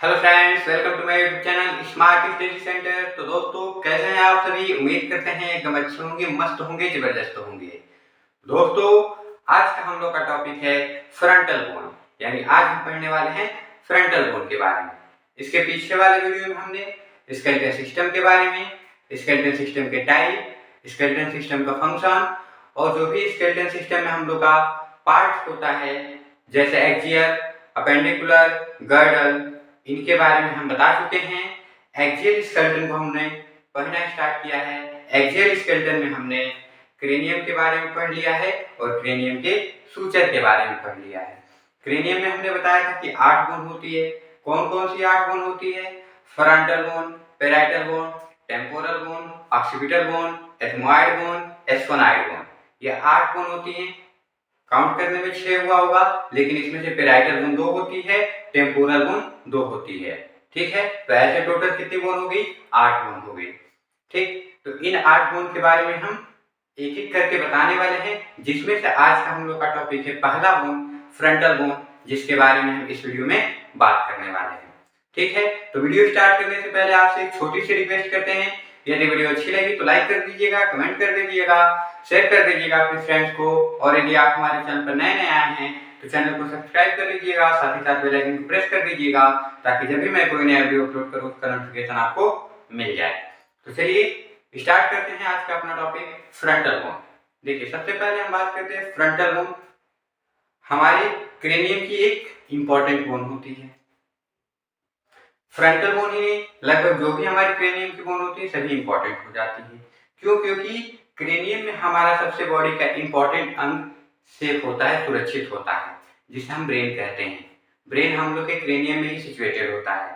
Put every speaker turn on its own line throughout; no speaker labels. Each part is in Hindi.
Hello friends, welcome to my YouTube channel Smart Study Centre. तो दोस्तों, कैसे हैं आप सभी? उम्मीद करते हैं एकदम अच्छे होंगे, मस्त होंगे, जबरदस्त होंगे। दोस्तों, आज का हम लोग का टॉपिक है फ्रंटल बोन। यानी आज हम पढ़ने वाले हैं फ्रंटल बोन के बारे में। इसके पीछे वाले वीडियो में हमने स्केलेटल सिस्टम के बारे में, स्केलेटल सिस्टम के टाइप, स्केलेटल सिस्टम का फंक्शन और जो भी स्केलेटल सिस्टम में हम लोग का पार्ट होता है, जैसे एक्सियल, अपेंडिकुलर, गर्डल, इनके बारे में हम बता चुके हैं। एक्सियल स्केलेटन को हमने पढ़ना स्टार्ट किया है। एक्सियल स्केलेटन में हमने क्रेनियम के बारे में पढ़ लिया है और क्रेनियम के सूचर के बारे में पढ़ लिया है। क्रेनियम में हमने बताया था कि 8 बोन होती है। कौन कौन सी 8 बोन होती है? Frontal bone, parietal bone, temporal bone, occipital bone, ethmoid bone, sphenoid bone. ये 8 बोन होती हैं। काउंट करने में 6 हुआ होगा, लेकिन इसमें से पैराइटल बोन 2 होती है, टेम्पोरल बोन 2 होती है। ठीक है, तो ऐसे टोटल कितनी बोन हो गई? 8 बोन हो गई। ठीक, तो इन 8 बोन के बारे में हम एक एक करके बताने वाले हैं, जिसमें से आज का हम लोग का टॉपिक है पहला बोन, फ्रंटल बोन, जिसके बारे में हम इस वीडियो में बात करने वाले हैं। ठीक है, तो वीडियो स्टार्ट करने से पहले आपसे एक छोटी सी रिक्वेस्ट करते हैं। यदि वीडियो अच्छी लगी तो लाइक कर दीजिएगा, कमेंट कर दीजिएगा, शेयर कर दीजिएगा अपने फ्रेंड्स को। और यदि आप हमारे चैनल पर नए आए हैं तो चैनल को सब्सक्राइब कर लीजिएगा, साथ ही साथ बेल आइकन को प्रेस कर दीजिएगा, ताकि जब भी मैं कोई नया वीडियो अपलोड करूं उसका नोटिफिकेशन आपको मिल जाए। तो चलिए स्टार्ट करते हैं आज का अपना टॉपिक, फ्रंटल बोन। देखिए, सबसे पहले हम बात करते हैं फ्रंटल बोन। हमारे क्रेनियम की एक इंपॉर्टेंट बोन होती है। फ्रंटल बोन ही लगभग जो भी हमारी क्रेनियम की बोन होती है सभी इंपॉर्टेंट हो जाती है। क्यों? क्योंकि क्रेनियम में हमारा सबसे बॉडी का इंपॉर्टेंट अंग सेफ होता है, सुरक्षित होता है, जिसे हम ब्रेन कहते हैं। ब्रेन हम लोग के क्रेनियम में ही सिचुएटेड होता है।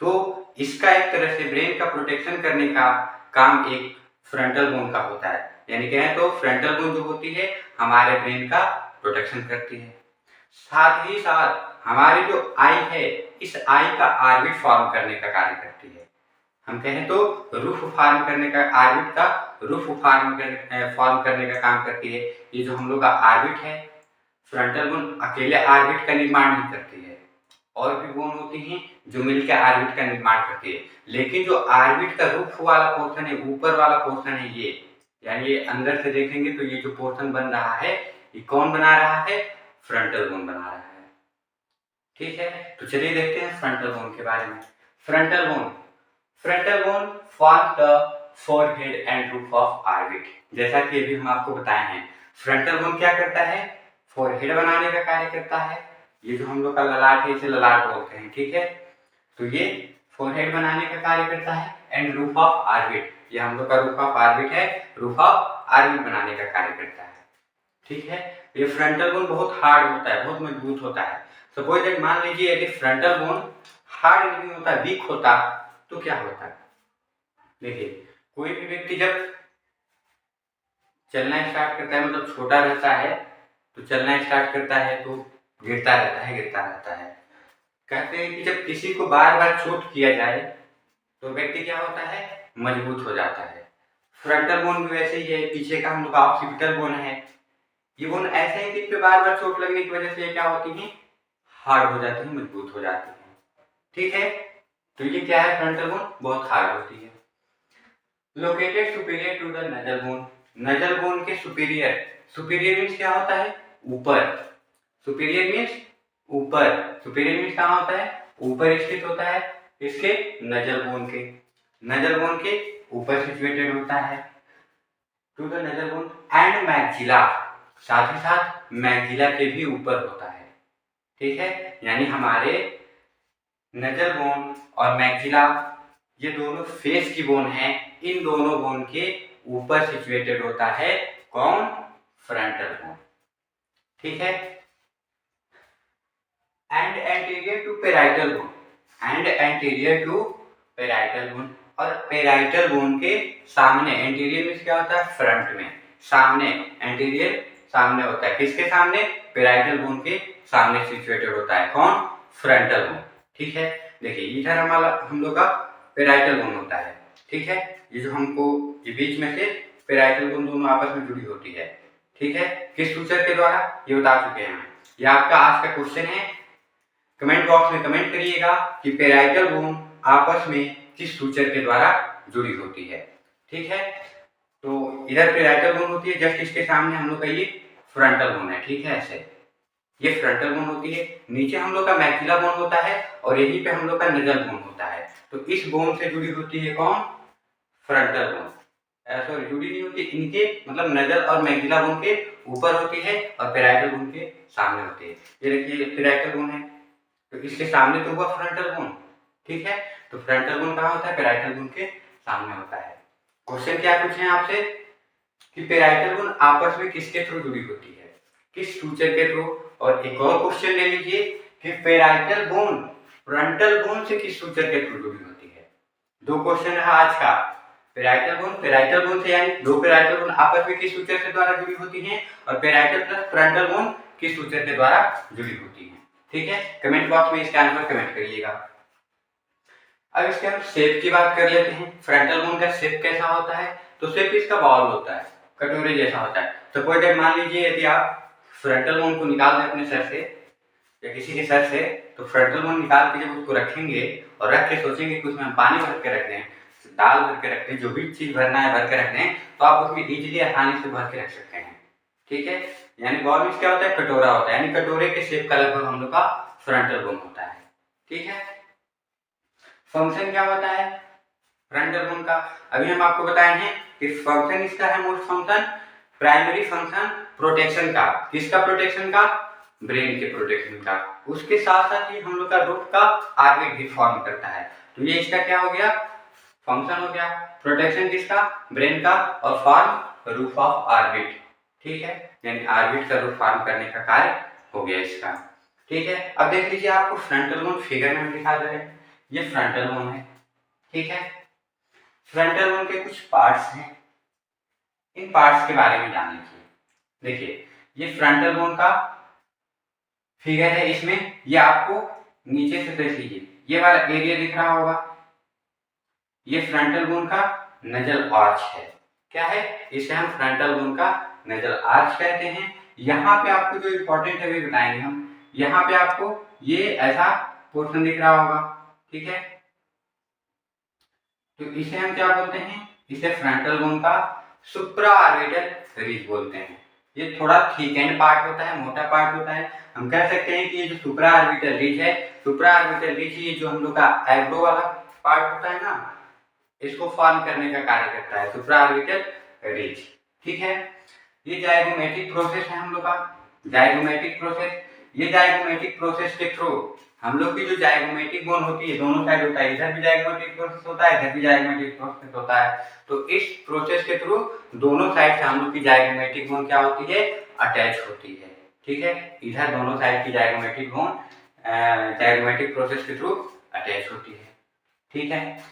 तो इसका एक तरह से ब्रेन का प्रोटेक्शन करने का काम एक फ्रंटल बोन का होता है। यानी कहें तो फ्रंटल बोन जो होती है हमारे ब्रेन का प्रोटेक्शन करती है। साथ ही साथ हमारी जो आई है, इस आई का ऑर्बिट फॉर्म करने का कार्य करती है। हम कहें तो रूफ फॉर्म करने का, ऑर्बिट का रूफ फॉर्म करने का काम करती है। ये जो हम लोग का ऑर्बिट है, फ्रंटल बोन अकेले ऑर्बिट का निर्माण नहीं करती है, और भी बोन होती हैं जो मिलकर ऑर्बिट का निर्माण करती है। लेकिन जो ऑर्बिट का रूफ वाला पोर्शन है, ऊपर वाला पोर्शन है, ये यानी ये अंदर से देखेंगे तो ये जो पोर्शन बन रहा है, ये कौन बना रहा है? फ्रंटल बोन बना रहा है। ठीक है, तो चलिए देखते हैं फ्रंटल बोन के बारे में। Frontal bone forms the forehead and roof of orbit. जैसा कि अभी हम आपको बताए हैं, फ्रंटल बोन क्या करता है? फोरहेड बनाने का कार्य करता है। ये जो हम लोग का ललाट है, इसे ललाट बोलते हैं। ठीक है, तो ये फोरहेड बनाने का कार्य करता है। एंड रूफ ऑफ ऑर्बिट, ये हम लोग का रूफ ऑफ ऑर्बिट है, रूफ ऑफ ऑर्बिट बनाने का कार्य करता है। ठीक है, ये फ्रंटल बोन बहुत हार्ड होता है, बहुत मजबूत होता है। सपोज दैट, मान लीजिए यदि फ्रंटल बोन हार्ड नहीं होता, वीक होता, तो क्या होता है? देखिए, कोई भी व्यक्ति जब चलना स्टार्ट करता है, मतलब छोटा रहता है तो चलना स्टार्ट करता है तो गिरता रहता है, गिरता रहता है। कहते हैं कि जब किसी को बार बार चोट किया जाए तो व्यक्ति क्या होता है? मजबूत हो जाता है। फ्रंटल बोन भी वैसे ही है। पीछे का हम लोग ऑक्सीपिटल बोन है, ये बोन ऐसे है कि इस पे बार बार चोट लगने की वजह से क्या होती है? हार्ड हो जाती है, मजबूत हो जाती है। ठीक है, तो ये क्या है? फ्रंटल बोन बहुत हार्ड होती है। Located superior to the nasal bone. Nasal bone के सुपीरियर, सुपीरियर मीन्स क्या होता है? ऊपर। सुपीरियर मीन्स ऊपर। सुपीरियर मीन्स कहाँ होता है? ऊपर स्थित होता है। इसके नजल बोन के, नजल बोन के ऊपर सिचुएटेड होता है। To the nasal bone and maxilla, साथ ही साथ मैक्सिला के भी ऊपर होता है। ठीक है, यानी हमारे नजल बोन और मैक्सिला, ये दोनों फेस की बोन है। इन दोनों बोन के ऊपर सिचुएटेड होता है कौन? Frontal bone. ठीक है, and anterior to parietal bone, and anterior to parietal bone. और पेराइटल बोन के सामने, एंटीरियर में क्या होता है? फ्रंट में, सामने, एंटीरियर सामने होता है। किसके सामने? पेराइटल बोन के सामने सिचुएटेड होता है कौन? Frontal bone. ठीक है, देखिए इधर हमारा हम लोग का पेराइटल बोन होता है। ठीक है, ये जो हमको ये बीच में से पेराइटल बोन दोनों आपस में जुड़ी होती है। ठीक है, किस सूचक के द्वारा? ये बता चुके हैं हम। ये आपका आज का क्वेश्चन है, कमेंट बॉक्स में कमेंट करिएगा कि पैराइटल बोन आपस में किस सूचक के द्वारा जुड़ी होती है। ठीक है, तो इधर पैराइटल बोन होती है, जस्ट इसके सामने हम लोग का ये फ्रंटल बोन है। ठीक है, ऐसे ये फ्रंटल बोन होती है, नीचे हम लोग का मैक्सिला बोन होता है और यहीं पे हम लोग का नजल बोन होता है। तो इस बोन से जुड़ी होती है कौन? Frontal bone. सॉरी, जुड़ी नहीं होती, इनके मतलब नजल और मैक्सिला बोन के ऊपर होती है और पैराइटल बोन के सामने होती है। ये देखिए पैराइटल बोन है, तो इसके सामने तो हुआ फ्रंटल बोन। ठीक है, तो फ्रंटल बोन कहाँ होता है? पैराइटल बोन के सामने होता है। क्वेश्चन क्या पूछे हैं आपसे कि पैराइटल बोन आपस में किसके थ्रू जुड़ी होती है, किस सूचक के थ्रू। और एक और क्वेश्चन ले लीजिए कि पैराइटल बोन फ्रंटल बोन से किस सूचक के थ्रू जुड़ी होती है। दो क्वेश्चन है आज का। पैराइटल बोन से यानी दो पैराइटल बोन आपस में किस सूचक के द्वारा जुड़ी होती है, और पैराइटल प्लस फ्रंटल बोन किस सूचक के द्वारा जुड़ी होती है। ठीक है, कमेंट बॉक्स में इसका आंसर कमेंट करिएगा। अब इसके हम शेप की बात कर लेते हैं। फ्रंटल बोन का शेप कैसा होता है? तो शेप इसका बॉल होता है, कटोरे जैसा होता है। सपोज दैट मान लीजिए यदि आप फ्रंटल बोन को निकाल दें अपने सर से या किसी के सर से, तो फ्रंटल बोन निकाल के जब उसको रखेंगे और रख के सोचेंगे कि उसमें हम पानी भर के रख दें, दाल भर के रख दें, जो भी चीज भरना है भर के रख दें, तो आप उसमें इजीली आसानी से भर के रख सकते हैं। ठीक है, यानी बॉल में क्या होता है? कटोरा होता है, यानी कटोरे के शेप का लगभग हम लोग का फ्रंटल बोन होता है। ठीक है, फंक्शन क्या होता है फ्रंटल बोन का? अभी हम आपको बताए हैं कि फंक्शन इसका है most function, primary function protection का। किसका प्रोटेक्शन का? ब्रेन के प्रोटेक्शन का। उसके साथ साथ ही हम लोग का रूट का ऑर्बिट भी फॉर्म करता है। तो ये इसका क्या हो गया? फंक्शन हो गया। प्रोटेक्शन किसका? ब्रेन का, और फॉर्म रूफ ऑफ ऑर्बिट। ठीक है, यानी ऑर्बिट का रूफ फॉर्म करने का कार्य हो गया इसका। ठीक है, अब देख लीजिए आपको फ्रंटल बोन फिगर में हम दिखा दे रहे हैं। ये फ्रंटल बोन है। ठीक है, फ्रंटल बोन के कुछ पार्ट्स हैं, इन पार्ट्स के बारे में जान लीजिए। देखिए ये फ्रंटल बोन का फिगर है, इसमें ये आपको नीचे से देख लीजिए, ये वाला एरिया दिख रहा होगा, ये फ्रंटल बोन का नजल आर्च है। क्या है? इसे हम फ्रंटल बोन का नजल आर्च कहते हैं। यहाँ पे आपको जो इम्पोर्टेंट है वो बताएंगे हम। यहाँ पे आपको ये ऐसा पोर्शन दिख रहा होगा। ठीक है, तो इसे हम क्या बोलते हैं? इसे फ्रंटल बोन का सुप्रा ऑर्बिटल रिज बोलते हैं। ये थोड़ा थिक एंड पार्ट होता है, मोटा पार्ट होता है। हम कह सकते हैं कि ये जो सुप्रा ऑर्बिटल रिज है, सुप्रा ऑर्बिटल रिज ये जो हम लोग का आईब्रो वाला पार्ट होता है ना, इसको फॉर्म करने का कार्य करता है सुप्रा ऑर्बिटल रिज। ठीक है, ये जाइगोमेटिक प्रोसेस है हम लोग का, जाइगोमेटिक प्रोसेस। ये जाइगोमेटिक प्रोसेस के थ्रू हम लोग की जो जाइगोमेटिक बोन होती है, दोनों साइड होता है, इधर भी जाइगोमेटिक प्रोसेस होता है, इधर भी जाइगोमेटिक प्रोसेस होता है। तो इस प्रोसेस के थ्रू दोनों साइड से हम लोग की जाइगोमेटिक बोन क्या होती है? अटैच होती है। ठीक है, इधर दोनों साइड की जाइगोमेटिक बोन जाइगोमेटिक प्रोसेस के थ्रू अटैच होती है। ठीक है,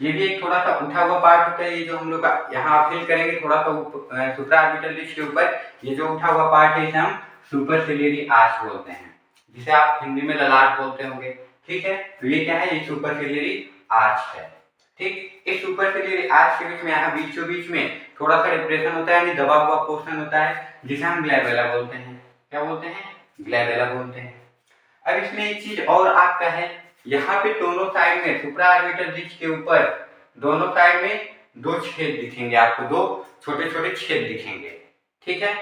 ये भी एक थोड़ा सा उठा हुआ पार्ट होता है, ये जो हम लोग का यहाँ फील करेंगे थोड़ा सा सुप्रा ऑर्बिटल रिज के ऊपर, ये जो उठा हुआ पार्ट है इसे हम सुपरसिलियरी आर्च बोलते हैं, जिसे आप हिंदी में ललाट बोलते होंगे। ठीक है, तो ये क्या है? ये सुपरसिलियरी आर्च है। ठीक, इस सुपरसिलियरी आर्च के बीच में यहाँ बीचों बीच में थोड़ा सा डिप्रेशन होता है, यानी दबा हुआ पोर्शन होता है, जिसे हम ग्लैबेला बोलते हैं। क्या बोलते हैं? ग्लैबेला बोलते हैं। अब इसमें एक चीज और आपका है, यहाँ पे दोनों साइड में सुप्रा ऑर्बिटल रिज के ऊपर दोनों साइड में दो छेद दिखेंगे आपको, दो छोटे छोटे छेद दिखेंगे। ठीक है,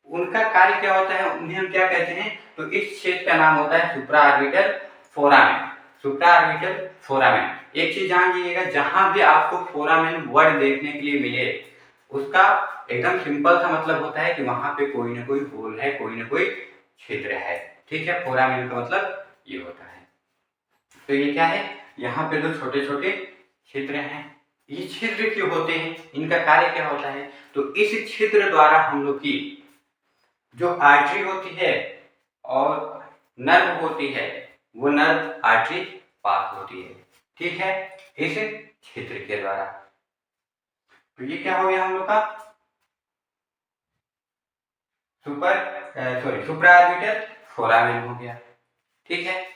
उनका कार्य क्या होता है? उन्हें हम क्या कहते हैं? तो इस छेद का नाम होता है सुप्रा ऑर्बिटल फोरामेन। सुप्रा ऑर्बिटल फोरामेन। एक चीज जान लीजिएगा, जहां भी आपको फोरामेन वर्ड देखने के लिए मिले, उसका एकदम सिंपल सा मतलब होता है कि वहां पे कोई ना कोई होल है, कोई ना कोई छिद्र है। ठीक है, फोरामेन का मतलब ये होता है। तो ये क्या है? यहाँ पे दो छोटे छोटे छिद्र हैं। ये छिद्र क्यों होते हैं? इनका कार्य क्या होता है? तो इस छिद्र द्वारा हम लोग की जो आर्टरी होती है और नर्व होती है, वो नर्व आर्टरी पास होती है। ठीक है, इस छिद्र के द्वारा। तो ये क्या हो गया हम लोग का? सुप्रा ऑर्बिटल फोरामेन हो गया। ठीक है,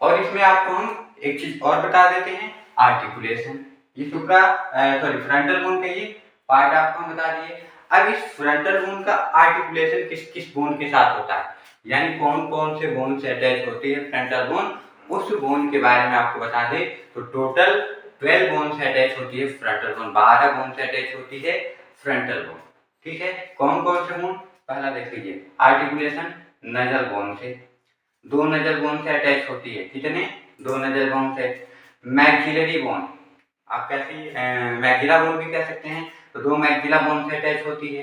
और इसमें आपको हम एक चीज और बता देते हैं, आर्टिकुलेशन। ये फ्रंटल बोन का ये पार्ट आपको हम बता दिए। अब इस फ्रंटल बोन का आर्टिकुलेशन किस किस बोन के साथ होता है? यानी कौन कौन से बोन से अटैच होती है फ्रंटल बोन, उस बोन के बारे में आपको बता दें तो टोटल 12 बोन से अटैच होती है फ्रंटल बोन, 12 बोन से अटैच होती है फ्रंटल बोन। ठीक है, कौन कौन से बोन? पहला देख लीजिए, आर्टिकुलेशन नजल बोन से, 2 नजल बोन से अटैच होती है। कितने? 2 नजल बोन से। मैक्सिलरी बोन, आप कैसी मैक्सिला बोन भी कह सकते हैं, तो 2 मैक्सिला बोन से अटैच होती है।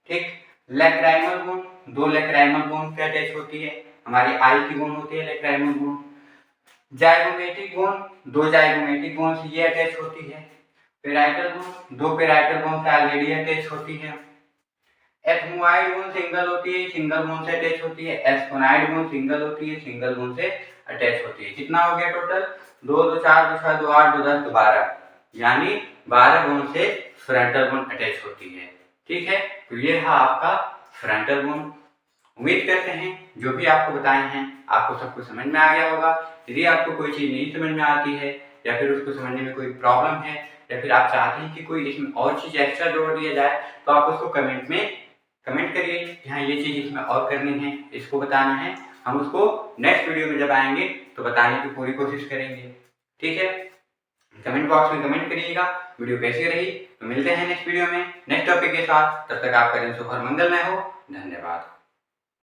ठीक, लेक्राइमल बोन, 2 लेक्राइमल बोन से अटैच होती है, हमारी आई की बोन होती है lacrimal bone. Zygomatic bone, 2 zygomatic bone से ये अटैच होती है। पेराइटल बोन, 2 पेराइटल बोन से ऑलरेडी अटैच होती है। एथमोइड बोन सिंगल होती है, सिंगल बोन से अटैच होती है। एस्पोनाइड बोन सिंगल होती है, सिंगल बोन से अटैच होती है। कितना हो गया टोटल? 2 2 4 2 6 2 8 2 10 12, यानी 12 बोन से फ्रंटल बोन अटैच होती है। ठीक है, तो ये था आपका फ्रंटल बोन। उम्मीद करते हैं जो भी आपको बताए हैं आपको सब कुछ समझ में आ गया होगा। यदि आपको कोई चीज़ नहीं समझ में आती है या फिर उसको समझने में कोई प्रॉब्लम है या फिर आप चाहते हैं कि कोई इसमें और चीज़ एक्स्ट्रा जोड़ दिया जाए, तो आप उसको कमेंट में कमेंट करिए कि हाँ ये चीज़ इसमें और करनी है, इसको बताना है। हम उसको नेक्स्ट वीडियो में जब आएंगे तो बताने की पूरी कोशिश करेंगे। ठीक है, कमेंट बॉक्स में कमेंट करिएगा वीडियो कैसी रही। तो मिलते हैं नेक्स्ट वीडियो में नेक्स्ट टॉपिक के साथ, तब तक आपका दिन सुख और मंगलमय हो। धन्यवाद।